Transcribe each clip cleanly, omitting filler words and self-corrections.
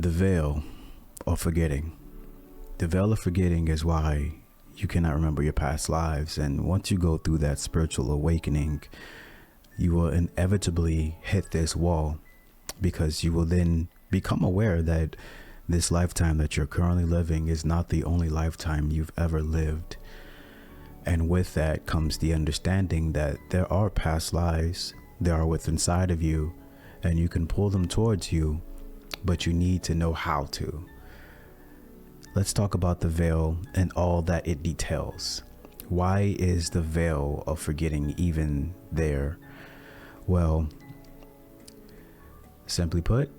The veil of forgetting. The veil of forgetting is why you cannot remember your past lives. And once you go through that spiritual awakening, you will inevitably hit this wall, because you will then become aware that this lifetime that you're currently living is not the only lifetime you've ever lived. And with that comes the understanding that there are past lives, they are within inside of you, and you can pull them towards you, but you need to know how to. Let's talk about the veil and all that it details. Why is the veil of forgetting even there? Well, simply put,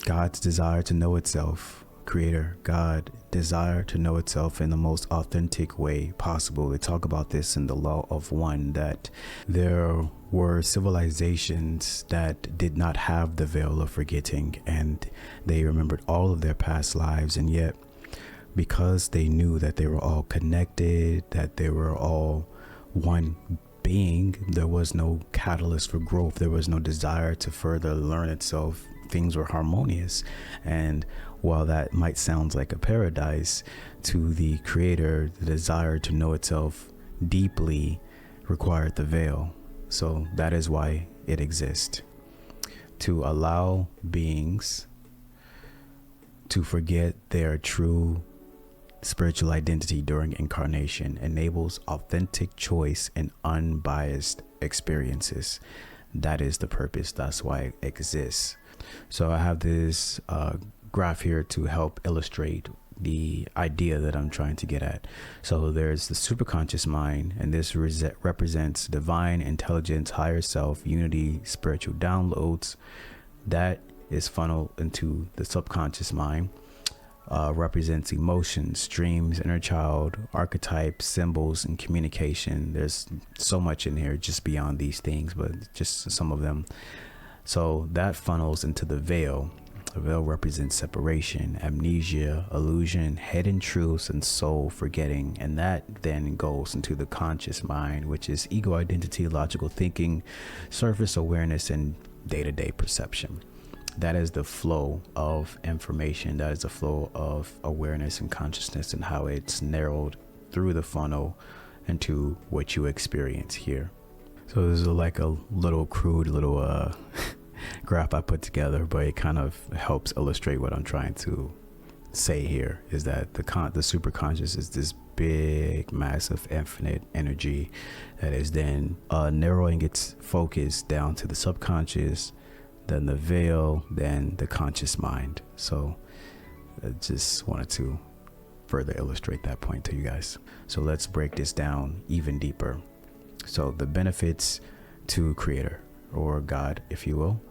God's desire to know itself, Creator God desire to know itself in the most authentic way possible. They talk about this in the Law of One, that there were civilizations that did not have the veil of forgetting, and they remembered all of their past lives, and yet because they knew that they were all connected, that they were all one being, there was no catalyst for growth. There was no desire to further learn itself. Things were harmonious. And while that might sound like a paradise, to the Creator, the desire to know itself deeply required the veil. So that is why it exists. To allow beings to forget their true spiritual identity during incarnation enables authentic choice and unbiased experiences. That is the purpose. That's why it exists. So I have this graph here to help illustrate the idea that I'm trying to get at. So there's the superconscious mind, and this represents divine intelligence, higher self, unity, spiritual downloads. That is funneled into the subconscious mind. Represents emotions, dreams, inner child, archetypes, symbols, and communication. There's so much in here just beyond these things, but just some of them. So that funnels into the veil. The veil represents separation, amnesia, illusion, hidden truths, and soul forgetting. And that then goes into the conscious mind, which is ego identity, logical thinking, surface awareness, and day-to-day perception. That is the flow of information. That is the flow of awareness and consciousness, and how it's narrowed through the funnel into what you experience here. So this is like a little crude little graph I put together, but it kind of helps illustrate what I'm trying to say here, is that the superconscious is this big, massive, infinite energy that is then narrowing its focus down to the subconscious, then the veil, then the conscious mind. So I just wanted to further illustrate that point to you guys. So let's break this down even deeper. So the benefits to Creator, or God, if you will.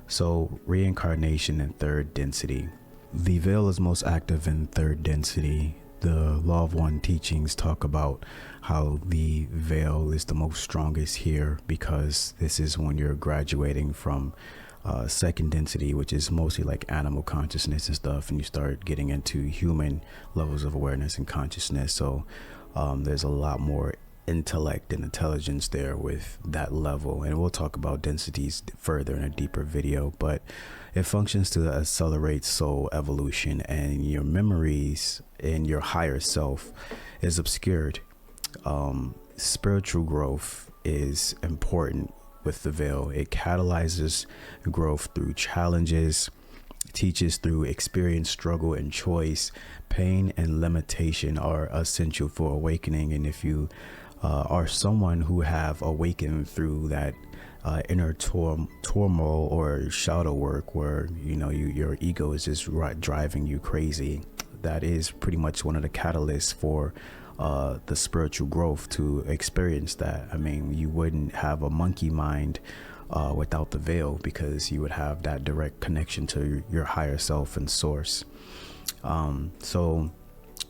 So reincarnation in third density. The veil is most active in third density. The Law of One teachings talk about how the veil is the most strongest here, because this is when you're graduating from second density, which is mostly like animal consciousness and stuff, and you start getting into human levels of awareness and consciousness. So there's a lot more intellect and intelligence there with that level, and we'll talk about densities further in a deeper video. But it functions to accelerate soul evolution, and your memories in your higher self is obscured. Spiritual growth is important with the veil. It catalyzes growth through challenges, teaches through experience, struggle, and choice. Pain and limitation are essential for awakening, and if you are someone who have awakened through that inner turmoil or shadow work, where your ego is just driving you crazy, that is pretty much one of the catalysts for the spiritual growth, to experience that. I mean, you wouldn't have a monkey mind without the veil, because you would have that direct connection to your higher self and source. So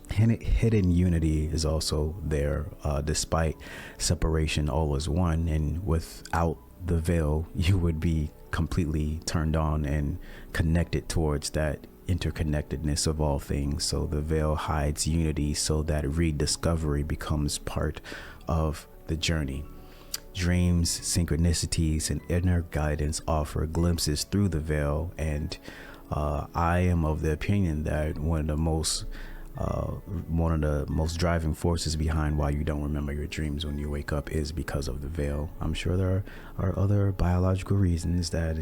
hidden unity is also there. Despite separation, all is one, and without the veil, you would be completely turned on and connected towards that interconnectedness of all things. So the veil hides unity, so that rediscovery becomes part of the journey. Dreams, synchronicities, and inner guidance offer glimpses through the veil, and I am of the opinion that one of the most driving forces behind why you don't remember your dreams when you wake up is because of the veil. I'm sure there are other biological reasons that,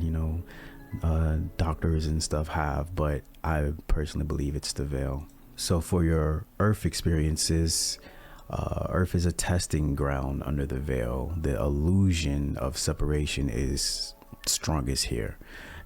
doctors and stuff have, but I personally believe it's the veil. So for your earth experiences, earth is a testing ground under the veil. The illusion of separation is strongest here.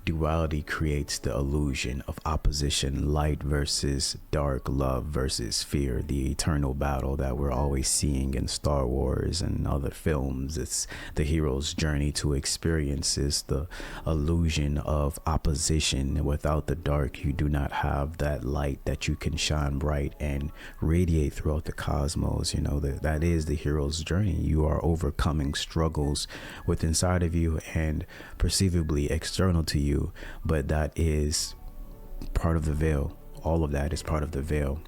Duality creates the illusion of opposition, light versus dark, love versus fear, the eternal battle that we're always seeing in Star Wars and other films. It's the hero's journey to experiences, the illusion of opposition. Without the dark, you do not have that light that you can shine bright and radiate throughout the cosmos. That is the hero's journey. You are overcoming struggles within inside of you and perceivably external to you, but that is part of the veil. All of that is part of the veil.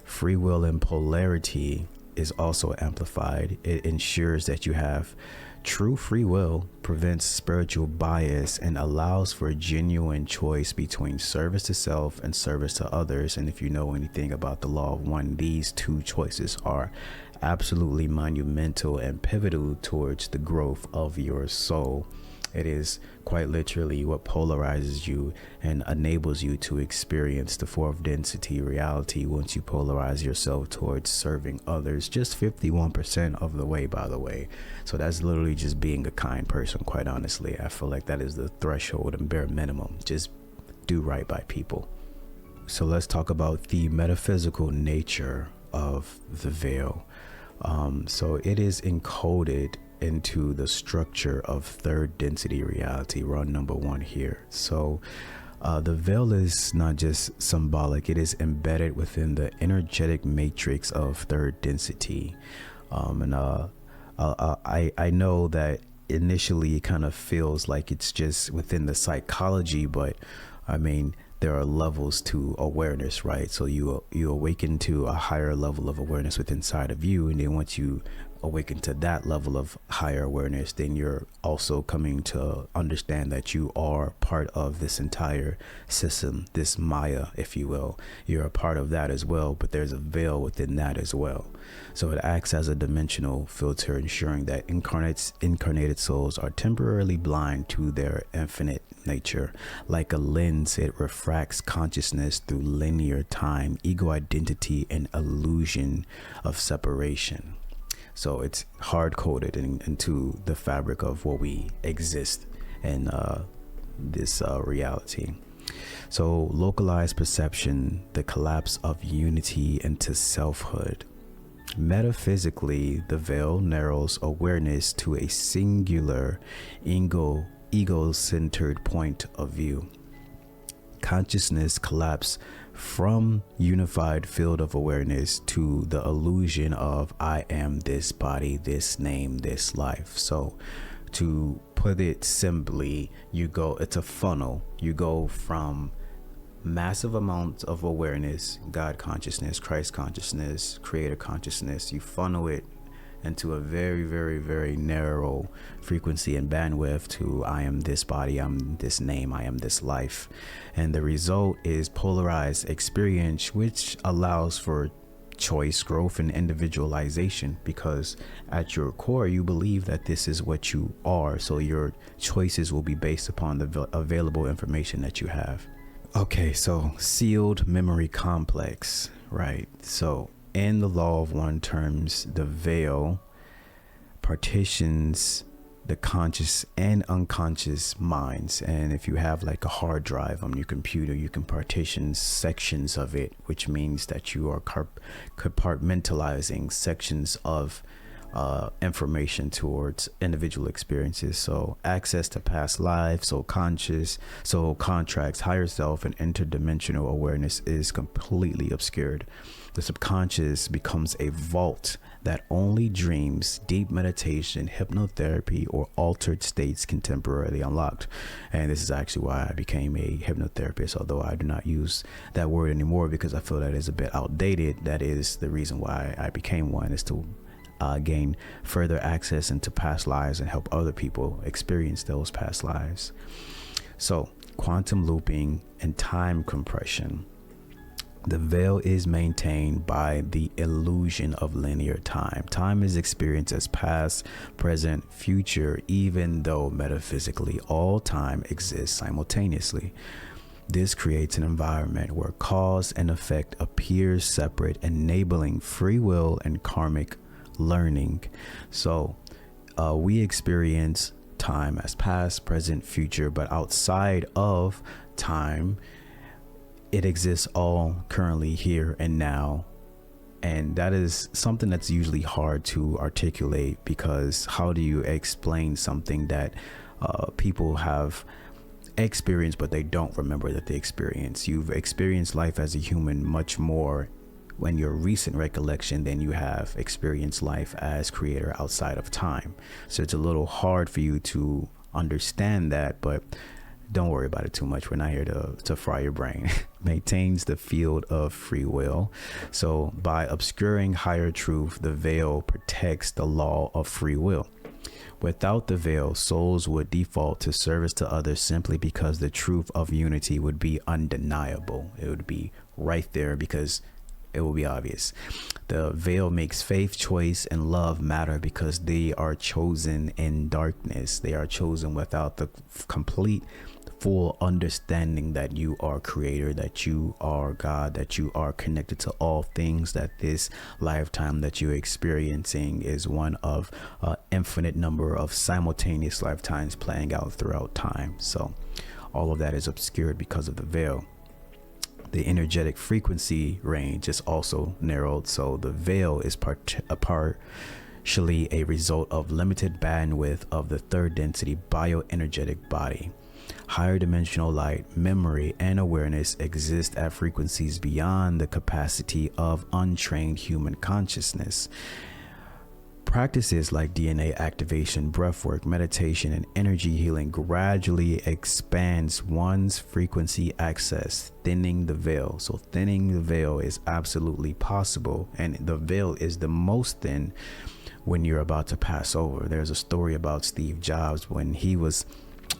Free will and polarity is also amplified. It ensures that you have true free will, prevents spiritual bias, and allows for genuine choice between service to self and service to others. And if you know anything about the law of one, these two choices are absolutely monumental and pivotal towards the growth of your soul. It is quite literally what polarizes you and enables you to experience the fourth density reality once you polarize yourself towards serving others. Just 51% of the way, by the way. So that's literally just being a kind person, quite honestly. I feel like that is the threshold and bare minimum. Just do right by people. So let's talk about the metaphysical nature of the veil. So it is encoded into the structure of third density reality. We're on number 1 here. So the veil is not just symbolic, it is embedded within the energetic matrix of third density. I know that initially it kind of feels like it's just within the psychology, but I mean, there are levels to awareness, right? So you awaken to a higher level of awareness within inside of you, and then once you awaken to that level of higher awareness, then you're also coming to understand that you are part of this entire system, this Maya, if you will. You're a part of that as well, but there's a veil within that as well. So it acts as a dimensional filter, ensuring that incarnated souls are temporarily blind to their infinite nature. Like a lens, it refracts consciousness through linear time, ego identity, and illusion of separation. So it's hard-coded into the fabric of what we exist in this reality. So localized perception, the collapse of unity into selfhood. Metaphysically, the veil narrows awareness to a singular ego-centered point of view. Consciousness collapse from unified field of awareness to the illusion of I am this body, this name, this life. So to put it simply, it's a funnel. You go from massive amounts of awareness, God consciousness, Christ consciousness, creator consciousness. You funnel it into a very, very, very narrow frequency and bandwidth to I am this body, I'm this name, I am this life. And the result is polarized experience, which allows for choice, growth, and individualization, because at your core you believe that this is what you are, so your choices will be based upon the available information that you have. Okay, so sealed memory complex, right? So in the law of one terms, the veil partitions the conscious and unconscious minds. And if you have like a hard drive on your computer, you can partition sections of it, which means that you are compartmentalizing sections of information towards individual experiences. So access to past lives, so contracts, higher self, and interdimensional awareness is completely obscured. The subconscious becomes a vault that only dreams, deep meditation, hypnotherapy, or altered states can temporarily unlock. And this is actually why I became a hypnotherapist, although I do not use that word anymore because I feel that is a bit outdated. That is the reason why I became one, is to gain further access into past lives and help other people experience those past lives. So quantum looping, and time compression. The veil is maintained by the illusion of linear time. Time is experienced as past, present, future, even though metaphysically all time exists simultaneously. This creates an environment where cause and effect appears separate, enabling free will and karmic learning. So we experience time as past, present, future, but outside of time, it exists all currently here and now. And that is something that's usually hard to articulate, because how do you explain something that people have experienced but they don't remember that they experienced? You've experienced life as a human much more when your recent recollection than you have experienced life as creator outside of time. So it's a little hard for you to understand that, but don't worry about it too much. We're not here to fry your brain. Maintains the field of free will. So by obscuring higher truth, the veil protects the law of free will. Without the veil, souls would default to service to others simply because the truth of unity would be undeniable. It would be right there because it will be obvious. The veil makes faith, choice, and love matter because they are chosen in darkness. They are chosen without the complete full understanding that you are creator, that you are God, that you are connected to all things, that this lifetime that you're experiencing is one of an infinite number of simultaneous lifetimes playing out throughout time. So all of that is obscured because of the veil. The energetic frequency range is also narrowed, so the veil is partially a result of limited bandwidth of the third density bioenergetic body. Higher dimensional light, memory, and awareness exist at frequencies beyond the capacity of untrained human consciousness. Practices like DNA activation, breathwork, meditation, and energy healing gradually expands one's frequency access, thinning the veil. So thinning the veil is absolutely possible, and the veil is the most thin when you're about to pass over. There's a story about Steve Jobs when he was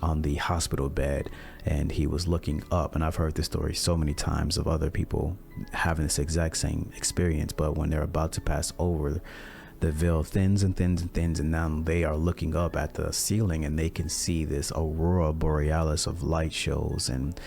on the hospital bed and he was looking up, and I've heard this story so many times of other people having this exact same experience, but when they're about to pass over, the veil thins and thins and thins, and now they are looking up at the ceiling and they can see this aurora borealis of light shows, and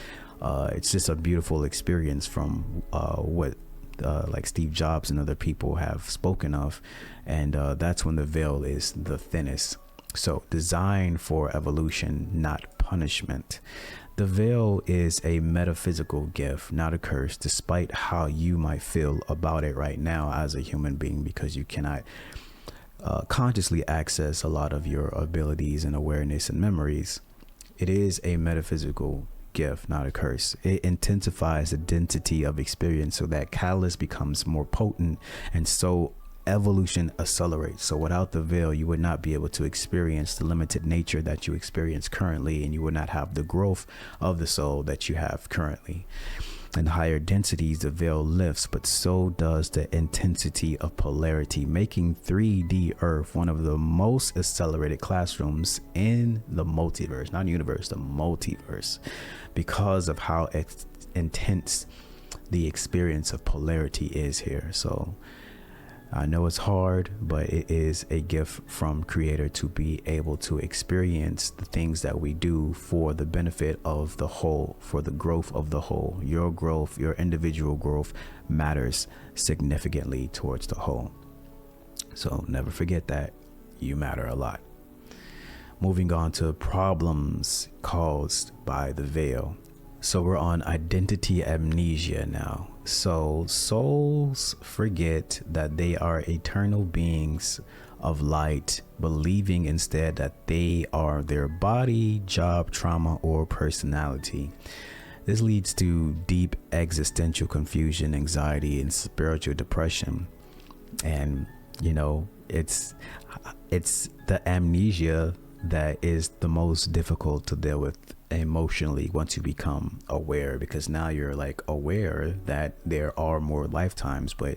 it's just a beautiful experience from what like Steve Jobs and other people have spoken of, and that's when the veil is the thinnest. So designed for evolution, not punishment. The veil is a metaphysical gift, not a curse, despite how you might feel about it right now as a human being, because you cannot consciously access a lot of your abilities and awareness and memories. It is a metaphysical gift, not a curse. It intensifies the density of experience so that catalyst becomes more potent, and so evolution accelerates. So without the veil, you would not be able to experience the limited nature that you experience currently, and you would not have the growth of the soul that you have currently. In higher densities, the veil lifts, but so does the intensity of polarity, making 3D Earth one of the most accelerated classrooms in the multiverse, not universe, the multiverse, because of how intense the experience of polarity is here. So I know it's hard, but it is a gift from Creator to be able to experience the things that we do for the benefit of the whole, for the growth of the whole. Your growth, your individual growth matters significantly towards the whole. So never forget that you matter a lot. Moving on to problems caused by the veil. So we're on identity amnesia now. So souls forget that they are eternal beings of light, believing instead that they are their body, job, trauma, or personality. This leads to deep existential confusion, anxiety, and spiritual depression. And, you know, it's the amnesia that is the most difficult to deal with emotionally once you become aware, because now you're like aware that there are more lifetimes, but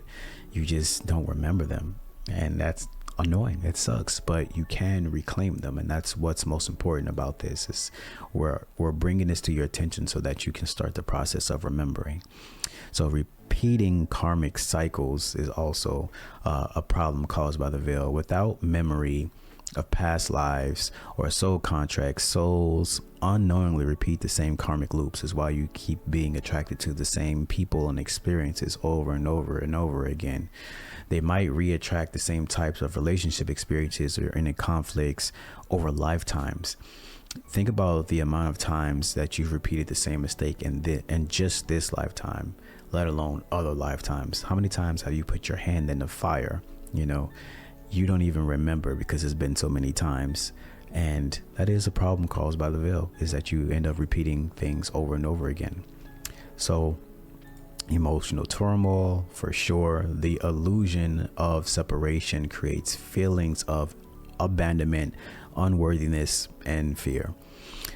you just don't remember them. And that's annoying. It sucks, but you can reclaim them, and that's what's most important about this. Is we're bringing this to your attention so that you can start the process of remembering. So repeating karmic cycles is also a problem caused by the veil. Without memory of past lives or soul contracts, souls unknowingly repeat the same karmic loops. Is why you keep being attracted to the same people and experiences over and over and over again. They might reattract the same types of relationship experiences or inner conflicts over lifetimes. Think about the amount of times that you've repeated the same mistake in just this lifetime, let alone other lifetimes. How many times have you put your hand in the fire? You don't even remember because it's been so many times. And that is a problem caused by the veil, is that you end up repeating things over and over again. So emotional turmoil, for sure. The illusion of separation creates feelings of abandonment, unworthiness, and fear.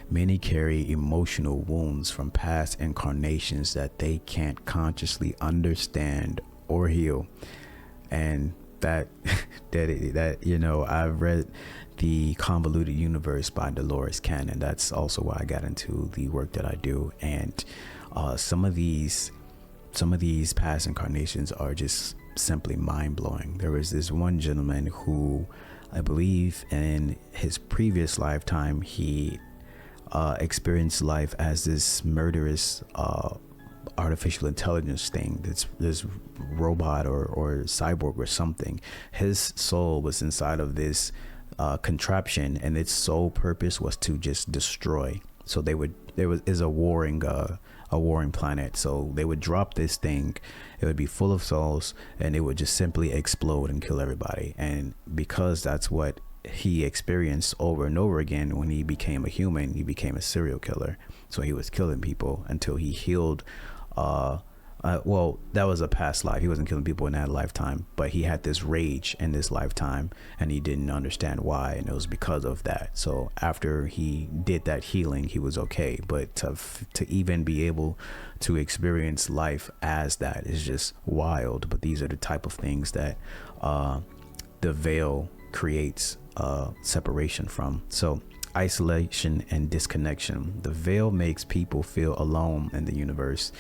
Many carry emotional wounds from past incarnations that they can't consciously understand or heal. And that I've read The Convoluted Universe by Dolores Cannon. That's also why I got into the work that I do. And some of these past incarnations are just simply mind-blowing. There was this one gentleman who, I believe in his previous lifetime, he experienced life as this murderous artificial intelligence thing, this robot or cyborg or something. His soul was inside of this contraption, and its sole purpose was to just destroy. So there is a warring planet. So they would drop this thing, it would be full of souls, and it would just simply explode and kill everybody. And because that's what he experienced over and over again, when he became a human, he became a serial killer. So he was killing people until he healed. Well, that was a past life. He wasn't killing people in that lifetime, but he had this rage in this lifetime, and he didn't understand why, and it was because of that. So after he did that healing, he was okay. But to even be able to experience life as that is just wild. But these are the type of things that the veil creates separation from. So isolation and disconnection. The veil makes people feel alone in the universe.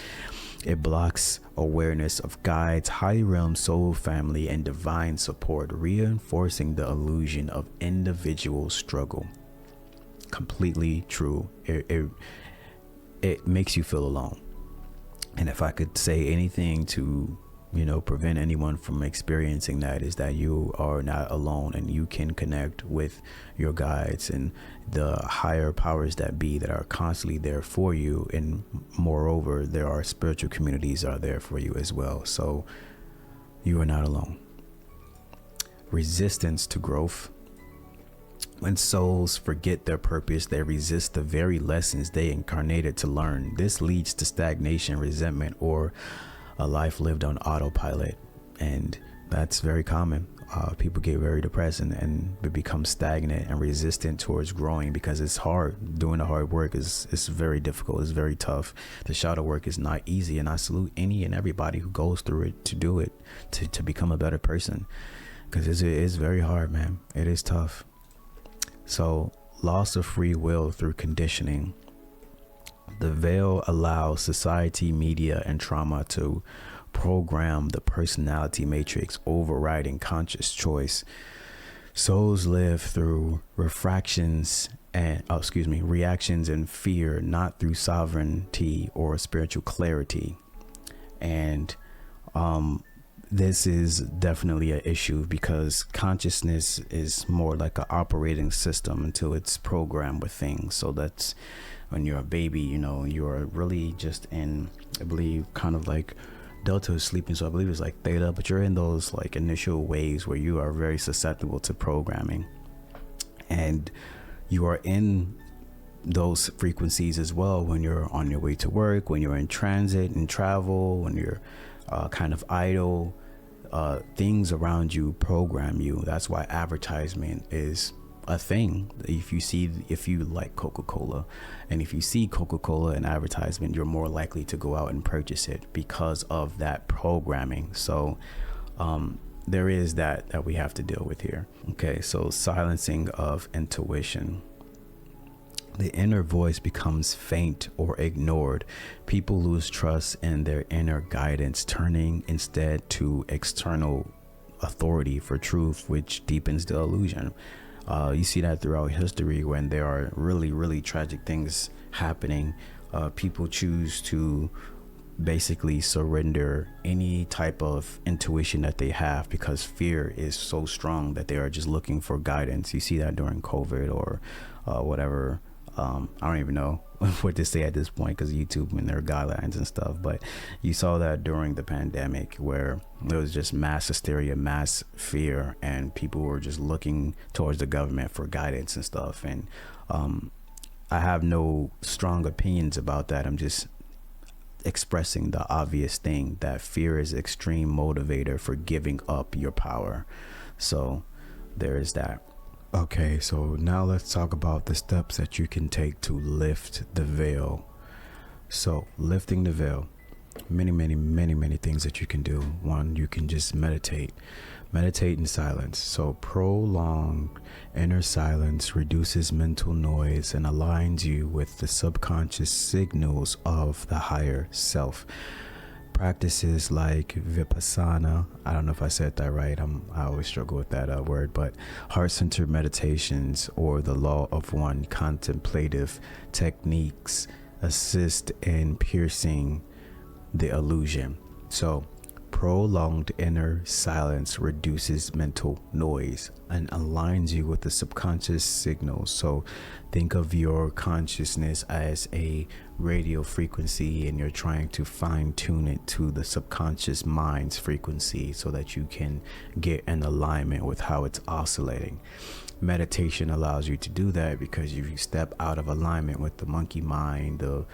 It blocks awareness of guides, high realm, soul family, and divine support, reinforcing the illusion of individual struggle. Completely true. It makes you feel alone. And if I could say anything to prevent anyone from experiencing that, is that you are not alone, and you can connect with your guides and the higher powers that be that are constantly there for you. And moreover, there are spiritual communities that are there for you as well. So you are not alone. Resistance to growth. When souls forget their purpose, they resist the very lessons they incarnated to learn. This leads to stagnation, resentment, or a life lived on autopilot. And that's very common. People get very depressed and become stagnant and resistant towards growing, because it's hard. Doing the hard work is very difficult. It's very tough. The shadow work is not easy, and I salute any and everybody who goes through it to do it, to become a better person, because it's very hard, man. It is tough. So loss of free will through conditioning. The veil allows society, media, and trauma to program the personality matrix, overriding conscious choice. Souls live through reactions and fear, not through sovereignty or spiritual clarity. And this is definitely an issue, because consciousness is more like an operating system until it's programmed with things. So that's when you're a baby, you're really just in, I believe, kind of like delta is sleeping, so I believe it's like theta, but you're in those like initial waves where you are very susceptible to programming, and you are in those frequencies as well when you're on your way to work, when you're in transit and travel, when you're kind of idle. Things around you program you. That's why advertisement is a thing. If you like Coca-Cola, and if you see Coca-Cola in advertisement, you're more likely to go out and purchase it because of that programming. So there is that we have to deal with here. Okay, so silencing of intuition. The inner voice becomes faint or ignored. People lose trust in their inner guidance, turning instead to external authority for truth, which deepens the illusion. You see that throughout history when there are really, really tragic things happening. People choose to basically surrender any type of intuition that they have because fear is so strong that they are just looking for guidance. You see that during COVID or whatever. I don't even know what to say at this point because YouTube and their guidelines and stuff, but you saw that during the pandemic where there was just mass hysteria, mass fear, and people were just looking towards the government for guidance and stuff. And I have no strong opinions about that. I'm just expressing the obvious thing that fear is an extreme motivator for giving up your power. So there is that. Okay, so now let's talk about the steps that you can take to lift the veil. So lifting the veil, many things that you can do. One, you can just meditate in silence. So prolonged inner silence reduces mental noise and aligns you with the subconscious signals of the higher self. Practices like vipassana, I don't know if I said that right, I always struggle with that word, but heart-centered meditations or the law of one contemplative techniques assist in piercing the illusion. So prolonged inner silence reduces mental noise and aligns you with the subconscious signals. So think of your consciousness as a radio frequency, and you're trying to fine tune it to the subconscious mind's frequency so that you can get in alignment with how it's oscillating. Meditation allows you to do that because you step out of alignment with the monkey mind, the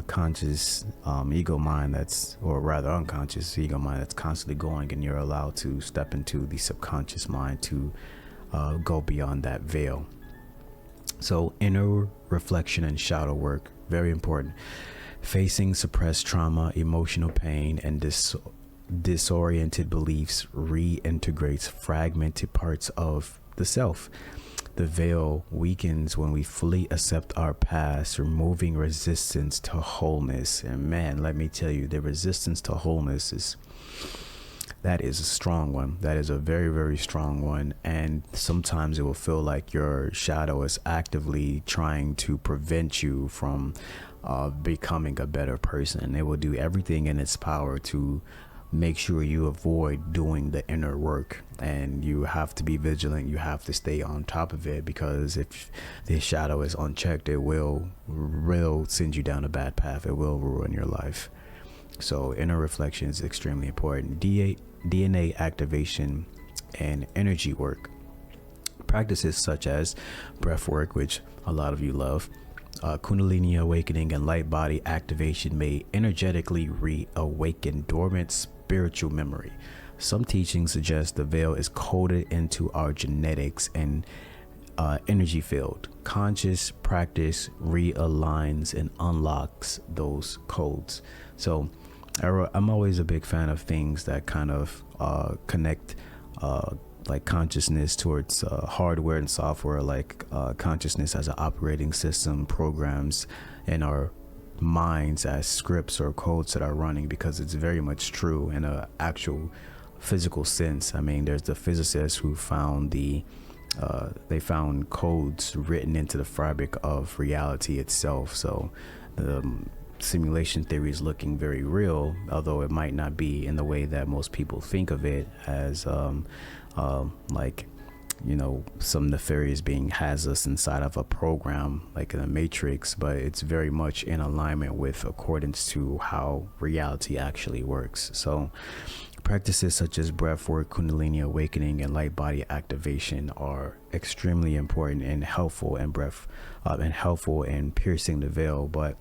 conscious ego mind or rather unconscious ego mind that's constantly going, and you're allowed to step into the subconscious mind to go beyond that veil. So inner reflection and shadow work, very important. Facing suppressed trauma, emotional pain, and disoriented beliefs reintegrates fragmented parts of the self. The veil weakens when we fully accept our past, removing resistance to wholeness. And man, let me tell you, the resistance to wholeness is a strong one. That is a very strong one. And sometimes it will feel like your shadow is actively trying to prevent you from becoming a better person. It will do everything in its power to make sure you avoid doing the inner work, and you have to be vigilant. You have to stay on top of it, because if the shadow is unchecked, it will send you down a bad path. It will ruin your life. So inner reflection is extremely important. DNA activation and energy work. Practices such as breath work, which a lot of you love, Kundalini awakening and light body activation may energetically reawaken dormant spiritual memory. Some teachings suggest the veil is coded into our genetics and energy field. Conscious practice realigns and unlocks those codes. So I'm always a big fan of things that kind of connect like consciousness towards hardware and software, like consciousness as an operating system, programs in our minds as scripts or codes that are running, because it's very much true in a actual physical sense. I mean, there's the physicists who found they found codes written into the fabric of reality itself. So the simulation theory is looking very real, although it might not be in the way that most people think of it, as like, you know, some nefarious being has us inside of a program like in a matrix, but it's very much in alignment with accordance to how reality actually works. So practices such as breath work, Kundalini awakening, and light body activation are extremely important and helpful in piercing the veil. But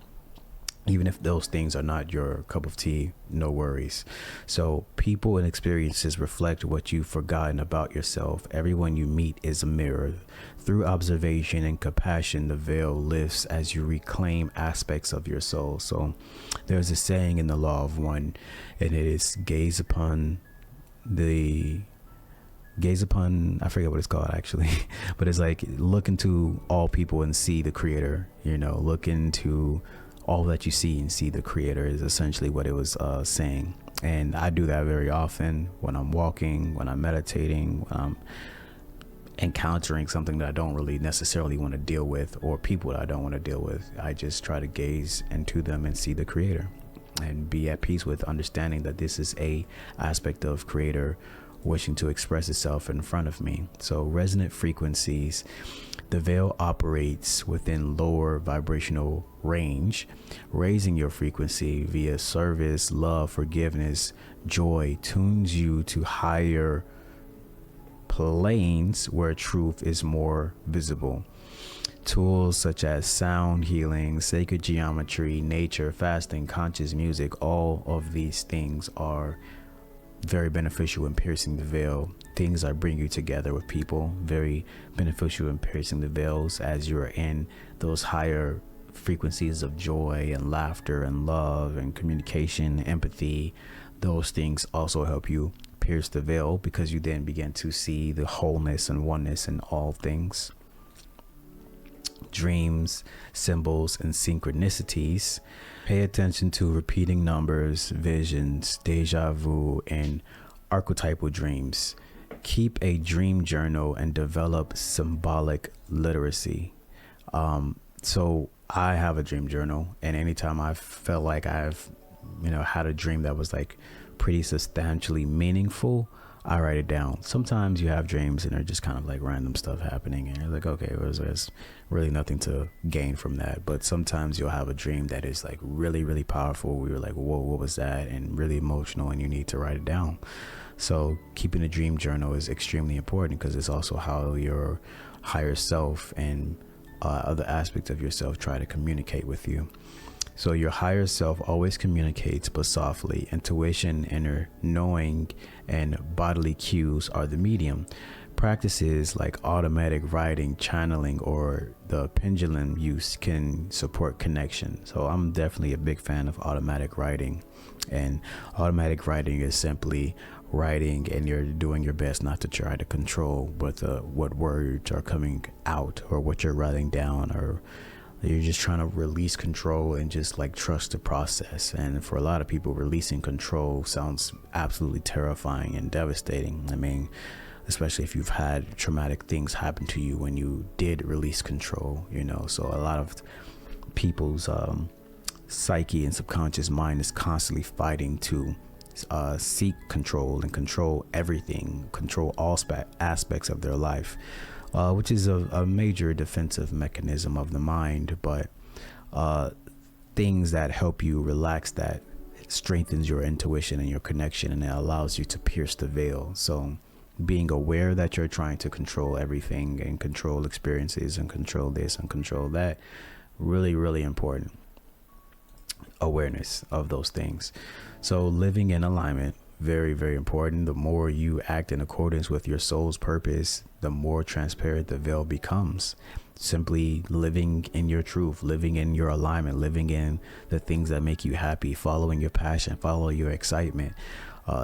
even if those things are not your cup of tea, no worries. So people and experiences reflect what you've forgotten about yourself. Everyone you meet is a mirror. Through observation and compassion, the veil lifts as you reclaim aspects of your soul. So there's a saying in the law of one, and it is gaze upon the gaze upon, I forget what it's called actually, but it's like look into all people and see the creator, look into all that you see and see the creator is essentially what it was saying. And I do that very often when I'm walking, when I'm meditating, when I'm encountering something that I don't really necessarily want to deal with, or people that I don't want to deal with. I just try to gaze into them and see the creator and be at peace with understanding that this is a aspect of creator wishing to express itself in front of me. So resonant frequencies, the veil operates within lower vibrational range. Raising your frequency via service, love, forgiveness, joy tunes you to higher planes where truth is more visible. Tools such as sound healing, sacred geometry, nature, fasting, conscious music, all of these things are very beneficial in piercing the veil. Things that bring you together with people, very beneficial in piercing the veils as you're in those higher frequencies of joy and laughter and love and communication, empathy. Those things also help you pierce the veil because you then begin to see the wholeness and oneness in all things. Dreams, symbols, and synchronicities. Pay attention to repeating numbers, visions, deja vu, and archetypal dreams. Keep a dream journal and develop symbolic literacy. So I have a dream journal, and anytime I felt like I've, had a dream that was like pretty substantially meaningful, I write it down. Sometimes you have dreams and they're just kind of like random stuff happening and you're like, okay, there's really nothing to gain from that. But sometimes you'll have a dream that is like really, really powerful. We were like, whoa, what was that? And really emotional, and you need to write it down. So keeping a dream journal is extremely important because it's also how your higher self and other aspects of yourself try to communicate with you. So your higher self always communicates, but softly. Intuition, inner knowing, and bodily cues are the medium. Practices like automatic writing, channeling, or the pendulum use can support connection. So I'm definitely a big fan of automatic writing. And automatic writing is simply writing, and you're doing your best not to try to control what words are coming out or what you're writing down, or you're just trying to release control and just like trust the process. And for a lot of people, releasing control sounds absolutely terrifying and devastating. I mean, especially if you've had traumatic things happen to you when you did release control, so a lot of people's psyche and subconscious mind is constantly fighting to seek control and control everything, control all aspects of their life. Which is a major defensive mechanism of the mind, but things that help you relax that, it strengthens your intuition and your connection, and it allows you to pierce the veil. So being aware that you're trying to control everything and control experiences and control this and control that, really, really important. Awareness of those things. So living in alignment, very, very important. The more you act in accordance with your soul's purpose, the more transparent the veil becomes. Simply living in your truth, living in your alignment, living in the things that make you happy, following your passion, follow your excitement.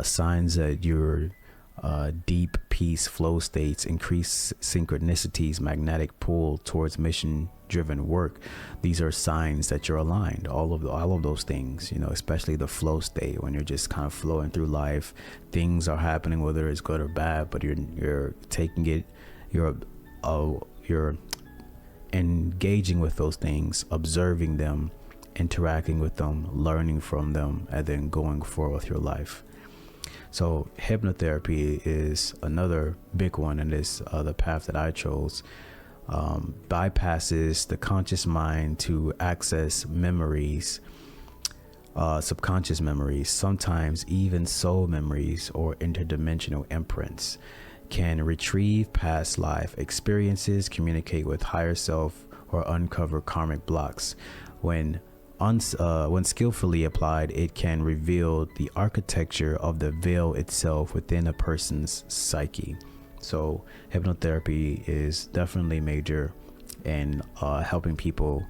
Signs that your deep peace flow states, increase synchronicities, magnetic pull towards mission-driven work. These are signs that you're aligned. All of those things, especially the flow state, when you're just kind of flowing through life. Things are happening, whether it's good or bad, but you're taking it. You're engaging with those things, observing them, interacting with them, learning from them, and then going forward with your life. So hypnotherapy is another big one, and is the path that I chose. Bypasses the conscious mind to access memories, subconscious memories, sometimes even soul memories or interdimensional imprints. Can retrieve past life experiences, communicate with higher self, or uncover karmic blocks. When skillfully applied, it can reveal the architecture of the veil itself within a person's psyche. So hypnotherapy is definitely major in helping people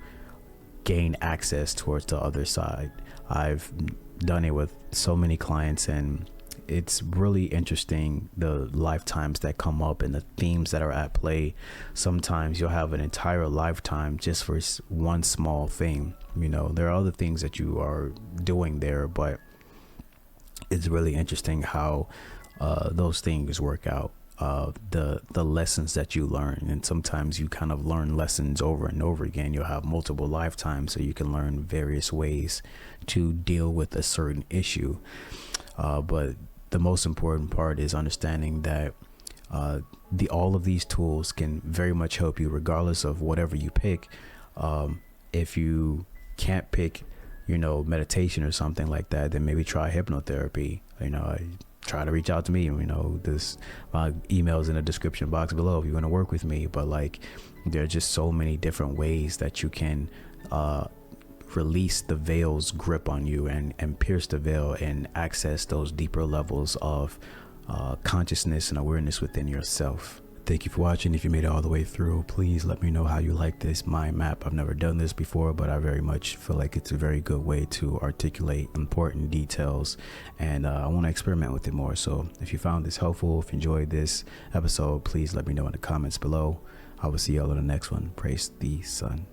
gain access towards the other side. I've done it with so many clients, and it's really interesting, the lifetimes that come up and the themes that are at play. Sometimes you'll have an entire lifetime just for one small thing. There are other things that you are doing there, but it's really interesting how those things work out. The lessons that you learn, and sometimes you kind of learn lessons over and over again. You'll have multiple lifetimes, so you can learn various ways to deal with a certain issue. But the most important part is understanding that all of these tools can very much help you regardless of whatever you pick. If you can't pick meditation or something like that, then maybe try hypnotherapy. Try to reach out to me. My email's in the description box below if you want to work with me. But there are just so many different ways that you can release the veil's grip on you and pierce the veil and access those deeper levels of consciousness and awareness within yourself. Thank you for watching. If you made it all the way through, please let me know how you like this mind map. I've never done this before, but I very much feel like it's a very good way to articulate important details, and I want to experiment with it more. So if you found this helpful, if you enjoyed this episode, please let me know in the comments below. I will see y'all in the next one. Praise the sun.